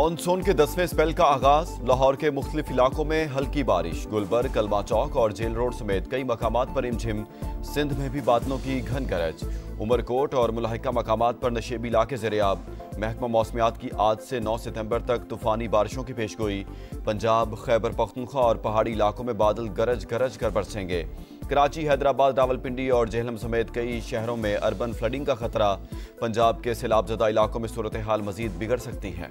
Monsoon के 10वें spell का आगाज। लाहौर के मुख्तलिफ इलाकों में हल्की बारिश। गुलबर्ग, कलमा चौक और जेल रोड समेत कई मकामात पर रिमझिम। सिंध में भी बादलों की घन गरज। उमरकोट और मुलाहिका मकामात पर नशेबी इलाके ज़ेर-ए-आब। महकमा मौसमियात की आज से 9 सितंबर तक तूफानी बारिशों की पेशगोई। पंजाब, खैबर पख्तूनख्वा और पहाड़ी इलाकों में बादल गरज गरज कर बरसेंगे। कराची, हैदराबाद, रावलपिंडी और जेहलम समेत कई शहरों में अर्बन फ्लडिंग का खतरा। पंजाब के सैलाबजदा इलाकों में सूरत हाल मजीद बिगड़ सकती है।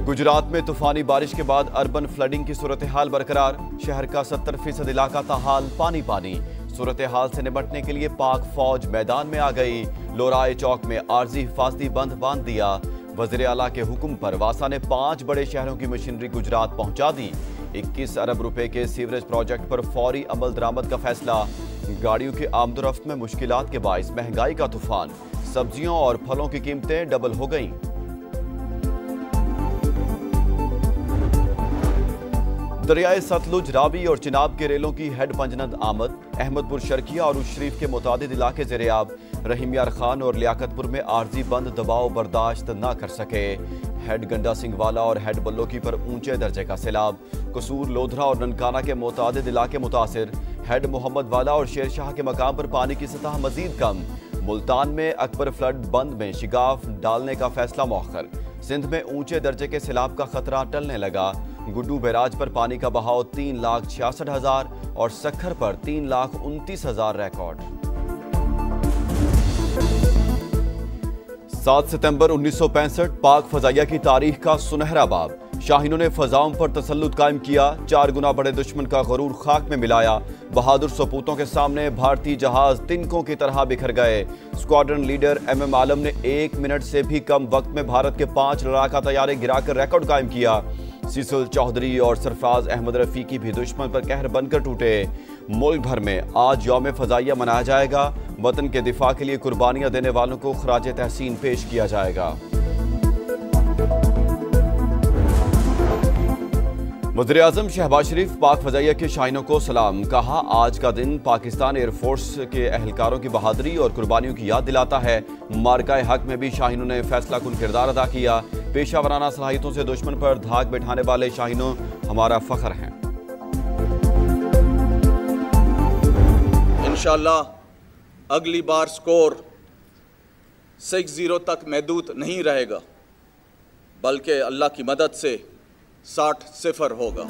गुजरात में तूफानी बारिश के बाद अर्बन फ्लडिंग की सूरत हाल बरकरार। शहर का 70% इलाका ताहाल पानी पानी। सूरत हाल से निपटने के लिए पाक फौज मैदान में आ गई। लोराए चौक में आर्जी हिफाजती बंद बांध दिया। वज़ीर आला के हुक्म पर वासा ने 5 बड़े शहरों की मशीनरी गुजरात पहुंचा दी। 21 अरब रुपए के सीवरेज प्रोजेक्ट पर फौरी अमल दरामद का फैसला। गाड़ियों की आमदोरफ्त में मुश्किलात के बाइस महंगाई का तूफान। सब्जियों और फलों की कीमतें डबल हो गईं। दरियाए सतलुज, रावी और चिनाब के रेलों की हेड पंजनद आमद। अहमदपुर, शर्किया और उस शरीफ के मुतादिद इलाके ज़ेर-ए-आब। रहीम यार खान और लियाकतपुर में आर्जी बंद दबाव बर्दाश्त न कर सके। हेड गंडा सिंह वाला और हेड बल्लोकी पर ऊंचे दर्जे का सैलाब। कसूर, लोधरा और ननकाना के मुतादिद इलाके मुतासिर। हेड मोहम्मद वाला और शेर शाह के मकाम पर पानी की सतह मजीद कम। मुल्तान में अकबर फ्लड बंद में शिगाफ डालने का फैसला मौखर। सिंध में ऊंचे दर्जे के सैलाब का खतरा टलने लगा। गुड्डू बैराज पर पानी का बहाव 3,66,000 और सखर पर 3,29,000 रिकॉर्ड। 7 सितंबर 1965 पाक फजाइया की तारीख का सुनहरा बाब। शाहीनों ने फजाओं पर तसल्लुत कायम किया। 4 गुना बड़े दुश्मन का गरूर खाक में मिलाया। बहादुर सपूतों के सामने भारतीय जहाज तिनकों की तरह बिखर गए। स्क्वाड्रन लीडर MM आलम ने 1 मिनट से भी कम वक्त में भारत के 5 लड़ाका तैयारे गिराकर रिकॉर्ड कायम किया। सीसल चौधरी और सरफराज अहमद रफीकी भी दुश्मन पर कहर बनकर टूटे। मुल्क भर में आज यौम फजाइया मनाया जाएगा। वतन के दिफा के लिए कुर्बानियां देने वालों को खराज तहसीन पेश किया जाएगा। वज़ीर आज़म शहबाज शरीफ पाक फजाइया के शाहीनों को सलाम। कहा, आज का दिन पाकिस्तान एयरफोर्स के एहलकारों की बहादुरी और कुर्बानियों की याद दिलाता है। मार्काए हक में भी शाहीनों ने फैसला कुन किरदार अदा किया। पेशा वराना सलाहियतों से दुश्मन पर धाक बैठाने वाले शाहीनों हमारा फख्र हैं। इंशाअल्लाह अगली बार स्कोर 6-0 तक महदूद नहीं रहेगा, बल्कि अल्लाह की मदद से 60-0 होगा।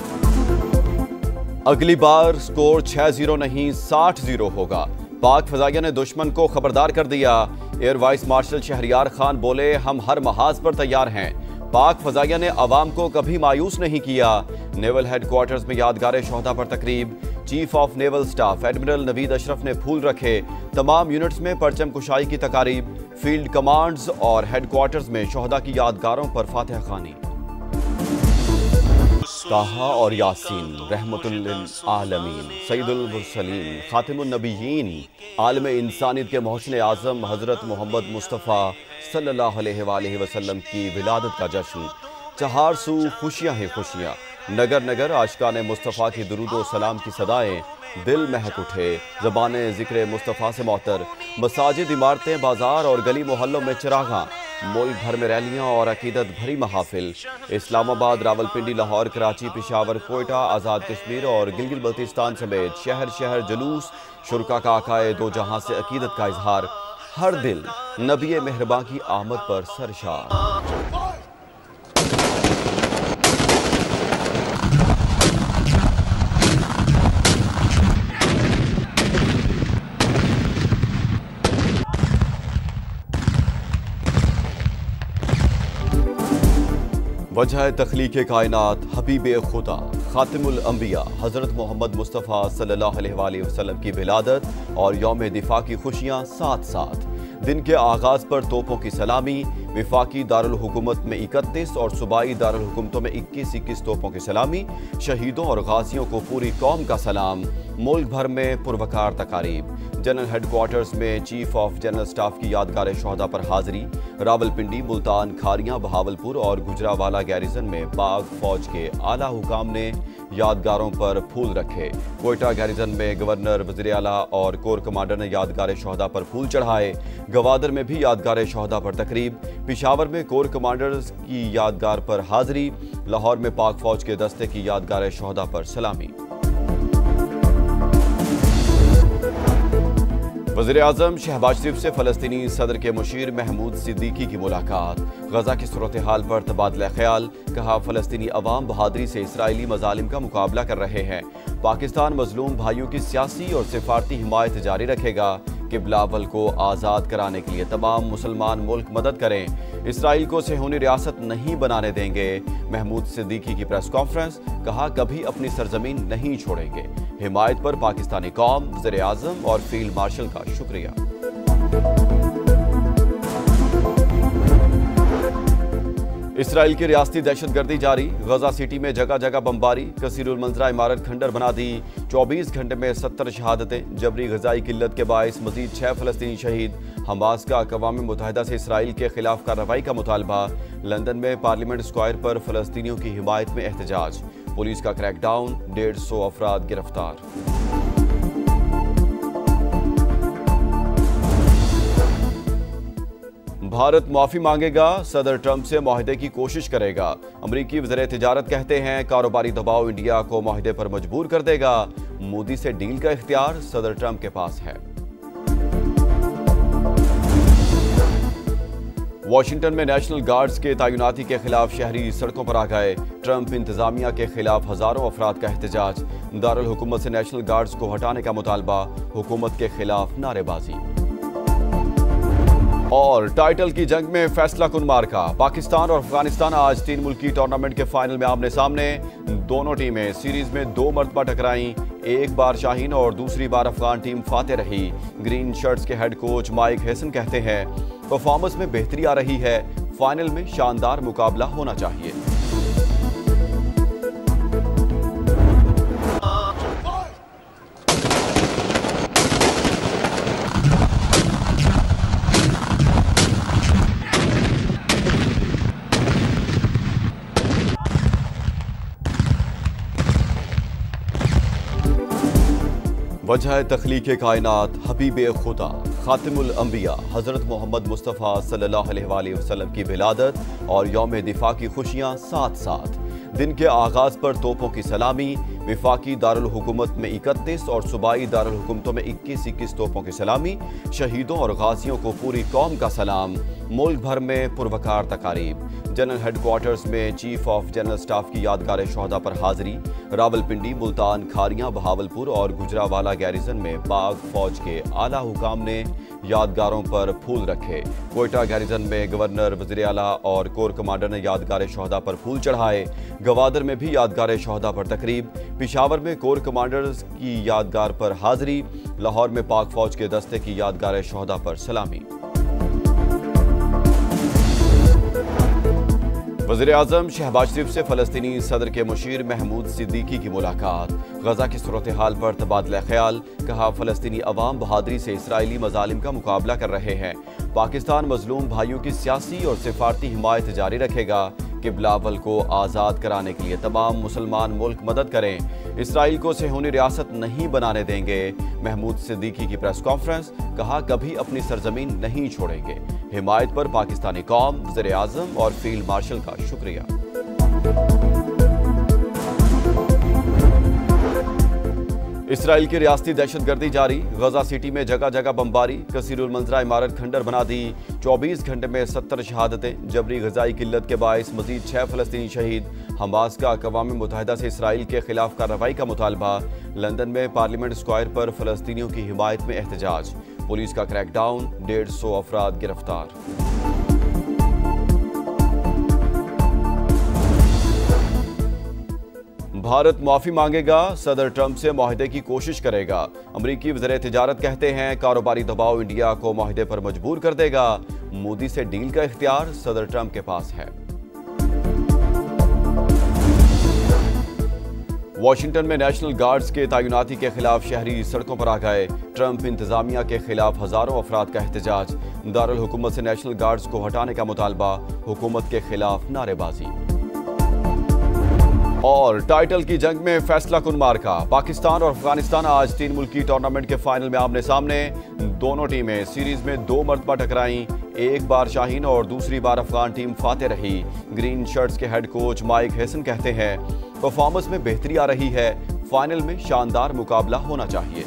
अगली बार स्कोर 6-0 नहीं 60-0 होगा। पाक फजाइया ने दुश्मन को खबरदार कर दिया। Air vice marshal Shahriyar Khan बोले, हम हर महाज पर तैयार हैं। पाक फजाइया ने अवाम को कभी मायूस नहीं किया। नेवल हेडक्वार्टर्स में यादगार शोहदा पर तकरीब। Chief of naval staff admiral Naveed Ashraf ने फूल रखे। तमाम यूनिट्स में परचम कुशाई की तकारीब। फील्ड कमांड्स और हेडक्वार्टर्स में शोहदा की यादगारों पर फातिहा खानी। ताहा और यासीन रहमतुल लिल आलमीन, सैयदुल मुरसलीन, खातिमुन नबिय्यीन, आलम इंसानियत के मोहसिन आज़म हज़रत मोहम्मद मुस्तफ़ा सल्लल्लाहु अलैहि वसल्लम की विलादत का जश्न। चहार सू खुशियाँ ही खुशियाँ। नगर नगर आशिकाने मुस्तफ़ा की दुरूद व सलाम की सदाएं। दिल महक उठे ज़बाने ज़िक्र मुस्तफ़ा से मौतर। मसाजिद, इमारतें, बाजार और गली मोहल्लों में चिरागां। मुल्क भर में रैलियां और अकीदत भरी महाफिल। इस्लामाबाद, रावलपिंडी, लाहौर, कराची, पेशावर, कोयटा, आज़ाद कश्मीर और गिलगित बल्तिस्तान समेत शहर शहर जुलूस। शुरका का आकाए दो जहां से अकीदत का इजहार। हर दिल नबी मेहरबां की आमद पर सरशार। वजह तख्लीक कायनात हबीब खुदा खातिमुल अंबिया हज़रत मोहम्मद मुस्तफ़ा सल्लल्लाहु अलैहि वसल्लम की विलादत और यौम दिफा की खुशियाँ साथ साथ। दिन के आगाज़ पर तोपों की सलामी। विफाकी दारुल हुकूमत में 31 और सूबाई दारुल हुकूमतों में 21 तोपों की सलामी। शहीदों और गाजियों को पूरी कौम का सलाम। मुल्क भर में पुरवकार तकारीब। जनरल हेडक्वार्टर्स में चीफ ऑफ जनरल स्टाफ की यादगार शोहदा पर हाजिरी। रावलपिंडी, मुल्तान, खारियां, बहावलपुर और गुजरावाला गैरिजन में पाक फौज के आला हुकाम ने यादगारों पर फूल रखे। कोयटा गैरिजन में गवर्नर, वज़ीर आला और कोर कमांडर ने यादगार शोहदा पर फूल चढ़ाए। गवादर में भी यादगार शोहदा पर तकरीब। पिशावर में कोर कमांडर्स की यादगार पर हाजिरी। लाहौर में पाक फौज के दस्ते की यादगार शोहदा पर सलामी। वज़ीर आज़म शहबाज शरीफ से फ़लस्तीनी सदर के मुशीर महमूद सिद्दीकी की मुलाकात। गजा की सूरत हाल पर तबादला ख्याल। कहा, फ़लस्तीनी अवाम बहादुरी से इसराइली मजालिम का मुकाबला कर रहे हैं। पाकिस्तान मजलूम भाइयों की सियासी और सिफारती हिमायत जारी रखेगा कि बिलावल को आज़ाद कराने के लिए तमाम मुसलमान मुल्क मदद करें। इसराइल को सेहूनी रियासत नहीं बनाने देंगे। महमूद सिद्दीकी की प्रेस कॉन्फ्रेंस। कहा, कभी अपनी सरजमीन नहीं छोड़ेंगे। हिमायत पर पाकिस्तानी कौम, वज़ीर आज़म और फील्ड मार्शल का शुक्रिया। इसराइल की रियासती दहशतगर्दी जारी। गजा सिटी में जगह जगह बमबारी। कसीरुल मंजरा इमारत खंडर बना दी। 24 घंटे में 70 शहादतें। जबरी गजाई किल्लत के बायस मजीद 6 फ़लस्तीनी शहीद। हमास का अक़वाम मुत्तहिदा से इसराइल के खिलाफ कार्रवाई का मुतालबा। लंदन में पार्लियामेंट स्क्वायर पर फ़लस्तीनियों की हिमायत में एहतजाज। पुलिस का क्रैकडाउन, 150 अफराद गिरफ्तार। भारत माफी मांगेगा, सदर ट्रंप से मुआहदे की कोशिश करेगा। अमरीकी वज़ीर तिजारत कहते हैं कारोबारी दबाव इंडिया को मुआहदे पर मजबूर कर देगा। मोदी से डील का इख्तियार सदर ट्रंप के पास है। वाशिंगटन में नेशनल गार्ड्स के तैनाती के खिलाफ शहरी सड़कों पर आ गए। ट्रंप इंतजामिया के खिलाफ हजारों अफराद का एहतजाज। दारुल हुकूमत से नेशनल गार्ड्स को हटाने का मुतालबा। हुकूमत के खिलाफ नारेबाजी। और टाइटल की जंग में फैसला कुन मार्का। पाकिस्तान और अफगानिस्तान आज 3 मुल्की टूर्नामेंट के फाइनल में आमने सामने। दोनों टीमें सीरीज में 2 मरतबा टकराई। एक बार शाहीन और दूसरी बार अफगान टीम फाते रही। ग्रीन शर्ट्स के हेड कोच माइक हेसन कहते हैं परफॉर्मेंस में बेहतरी आ रही है। फाइनल में शानदार मुकाबला होना चाहिए। वजह तख्लीक़ कायनात हबीब खुदा खातिमुल अंबिया हज़रत मोहम्मद मुस्तफ़ा सल्लल्लाहु अलैहि वसल्लम की विलादत और यौम दिफा की खुशियाँ साथ साथ। दिन के आगाज़ पर तोपों की सलामी। विफाकी दारुल हुकूमत में 31 और सूबाई दारुल हुकूमतों में 21 तोपों की सलामी। शहीदों और गाजियों को पूरी कौम का सलाम। मुल्क भर में पुरवकार तकारीब। जनरल हेडक्वार्टर्स में चीफ ऑफ जनरल स्टाफ की यादगार शोहदा पर हाजिरी। रावलपिंडी, मुल्तान, खारियां, बहावलपुर और गुजरावाला गैरिजन में पाक फौज के आला हुकाम ने यादगारों पर फूल रखे। कोयटा गैरिजन में गवर्नर, वज़ीर आला और कोर कमांडर ने यादगार शोहदा पर फूल चढ़ाए। गवादर में भी यादगार शोहदा पर तकरीब। पिशावर में कोर कमांडर्स की यादगार पर हाजिरी। लाहौर में पाक फौज के दस्ते की यादगार शोहदा पर सलामी। वज़ीर आज़म शहबाज शरीफ से फ़लस्तीनी सदर के मुशीर महमूद सिद्दीकी की मुलाकात। गजा की सूरत हाल पर तबादला ख्याल। कहा, फ़लस्तीनी अवाम बहादुरी से इसराइली मजालिम का मुकाबला कर रहे हैं। पाकिस्तान मजलूम भाइयों की सियासी और सिफारती हिमायत जारी रखेगा कि बिलावल को आज़ाद कराने के लिए तमाम मुसलमान मुल्क मदद करें। इसराइल को सेहूनी रियासत नहीं बनाने देंगे। महमूद सिद्दीकी की प्रेस कॉन्फ्रेंस। कहा, कभी अपनी सरजमीन नहीं छोड़ेंगे। हिमायत पर पाकिस्तानी कौम, वज़ीर आज़म और फील्ड मार्शल का शुक्रिया। इसराइल की रियासती दहशतगर्दी जारी। गजा सिटी में जगह जगह बमबारी। कसीरुल मंजरा इमारत खंडर बना दी। 24 घंटे में 70 शहादतें। जबरी गजाई किल्लत के बायस मजीद 6 फ़लस्तीनी शहीद। हमास का अक़वाम मुत्तहिदा से इसराइल के खिलाफ कार्रवाई का मुतालबा। लंदन में पार्लियामेंट स्क्वायर पर फ़लस्तीनियों की हिमायत में एहतजाज। पुलिस का क्रैकडाउन, 150 अफराद गिरफ्तार। भारत माफी मांगेगा, सदर ट्रंप से मुआहदे की कोशिश करेगा। अमरीकी वज़ीर तिजारत कहते हैं कारोबारी दबाव इंडिया को मुआहदे पर मजबूर कर देगा। मोदी से डील का इख्तियार सदर ट्रंप के पास है। वाशिंगटन में नेशनल गार्ड्स के तैनाती के खिलाफ शहरी सड़कों पर आ गए। ट्रंप इंतजामिया के खिलाफ हजारों अफराद का एहतजाज। दारुल हुकूमत से नेशनल गार्ड्स को हटाने का मुतालबा, हुकूमत के खिलाफ नारेबाजी। और टाइटल की जंग में फैसला कुन मार्का। पाकिस्तान और अफगानिस्तान आज 3 मुल्की टूर्नामेंट के फाइनल में आमने सामने। दोनों टीमें सीरीज में 2 मरतबा टकराईं। एक बार शाहीन और दूसरी बार अफगान टीम फाते रही। ग्रीन शर्ट्स के हेड कोच माइक हेसन कहते हैं परफॉर्मेंस में बेहतरी आ रही है, फाइनल में शानदार मुकाबला होना चाहिए।